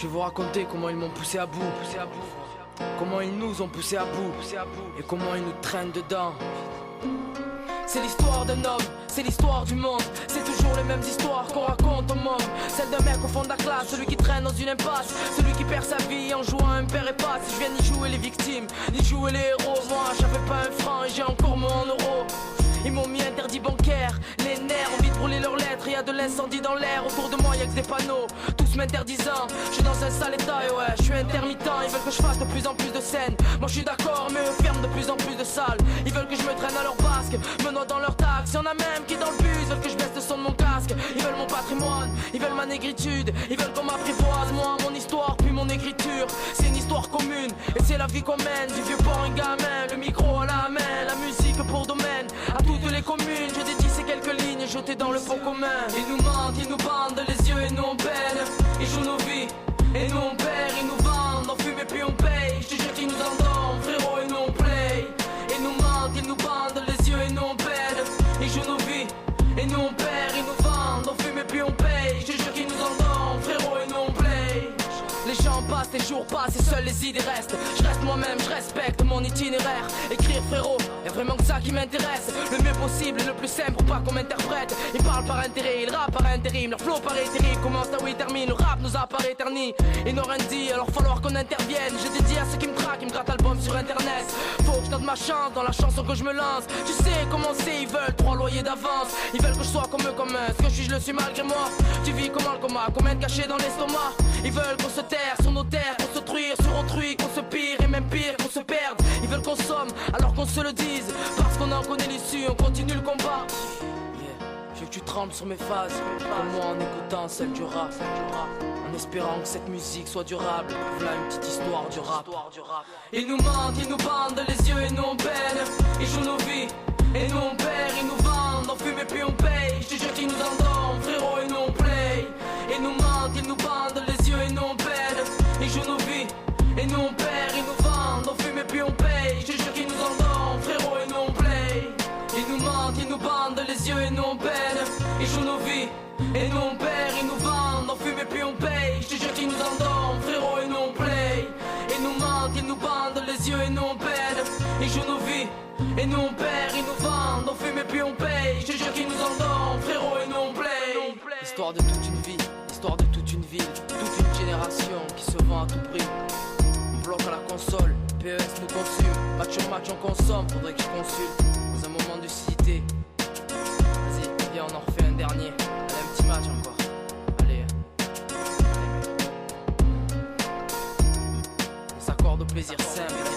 Je vais vous raconter comment ils m'ont poussé à bout, comment ils nous ont poussé à bout, et comment ils nous traînent dedans. C'est l'histoire d'un homme, c'est l'histoire du monde. C'est toujours les mêmes histoires qu'on raconte au monde. Celle d'un mec au fond de la classe, celui qui traîne dans une impasse, celui qui perd sa vie en jouant un père et passe. Je viens ni jouer les victimes, ni jouer les héros. Moi j'avais pas un franc et j'ai encore mon en euros. Ils m'ont mis interdit bancaire, les nerfs, envie de brûler leurs lettres. Y'a de l'incendie dans l'air, autour de moi y'a que des panneaux, tous m'interdisant. Je suis dans un sale état et ouais, je suis intermittent. Ils veulent que je fasse de plus en plus de scènes. Moi je suis d'accord, mais eux ferment de plus en plus de salles. Ils veulent que je me traîne à leur basque, me noie dans leur taxe. Y'en a même qui dans le bus veulent que je baisse le son de mon casque. Ils veulent mon patrimoine, ils veulent ma négritude, ils veulent qu'on m'apprivoise. Moi, mon histoire, puis mon écriture, c'est une histoire commune et c'est la vie qu'on mène. Du vieux port un gamin, le micro à la main, la musique pour domaine. À toutes les communes, je dédie ces quelques lignes jetées dans le pot commun. Ils nous mentent, ils nous bandent les yeux et nous on peine. Ils jouent nos vies et nous on perd. Ils nous vendent, on fume et puis on paye. Je te jure qu'ils nous endorment, frérot, et nous on play. Ils nous mentent, ils nous bandent les yeux et nous on peine. Ils jouent nos vies et nous on perd. Ils nous vendent, on fume et puis on paye. Je te jure qu'ils nous endorment, frérot, et nous on play. Les gens passent, les jours passent et seules les idées restent. Je reste moi-même, je respecte mon itinéraire. Écrire frérot, y'a vraiment que ça qui m'intéresse. Le mieux possible et le plus simple pour pas qu'on m'interprète. Ils parlent par intérêt, ils rappent par intérim. Leur flow paraît terrible, commence là où ils terminent. Le rap nous apparaît éterni. Ils n'ont rien dit, alors falloir qu'on intervienne. Je dédie à ceux qui me traquent, ils me grattent l'album sur internet. Faut que je tente ma chance dans la chanson que je me lance. Tu sais comment c'est, ils veulent 3 loyers d'avance. Ils veulent que je sois comme eux, comme eux. Ce que je le suis malgré moi. Tu vis comment le coma, combien de cachets dans l'estomac. Ils veulent qu'on se terre sur nos terres, qu'on se truire sur autrui, qu'on se pire et même pire, qu'on se perde. Ils veulent qu'on somme alors qu'on se le dise. Parce qu'on en connaît l'issue, on continue le combat. Je veux que tu trembles sur mes phases, comme moi en écoutant celle du rap. En espérant que cette musique soit durable. Voilà une petite histoire du rap. Ils nous mentent, ils nous bandent les yeux et nous on peine. Ils jouent nos vies et nous on perd. Ils nous vendent, on fume et puis on paye. Je te jure qu'ils nous endorment, frérot, et nous on play. Ils nous mentent, ils nous bandent les yeux et nous on peine. Ils jouent nos vies et nous on perd. Ils nous vendent, on fume et puis on paye. Je te jure qu'ils nous endorment, frérot, et nous on play. Ils nous mentent, ils nous bandent les yeux et nous on peine. Ils jouent nos vies et nous on perd. Ils nous vendent, on fume et puis on paye. Je te jure qu'ils nous endorment, frérot, et nous on play. Ils nous mentent, ils nous bandent les yeux et nous on peine. Ils jouent nos vies et nous on perd. Ils nous vendent, on fume et puis on paye. Je te jure qu'ils nous endorment, frérot, et nous on play. Histoire de toute une vie, histoire de toute une ville, toute une génération qui se vend à tout prix. On bloque à la console, PES nous consume. Match on consomme, faudrait que je consulte. Dans un moment de lucidité. Vas-y, viens on en refait un dernier. Allez, un petit match encore. Allez. On s'accorde au plaisir simple.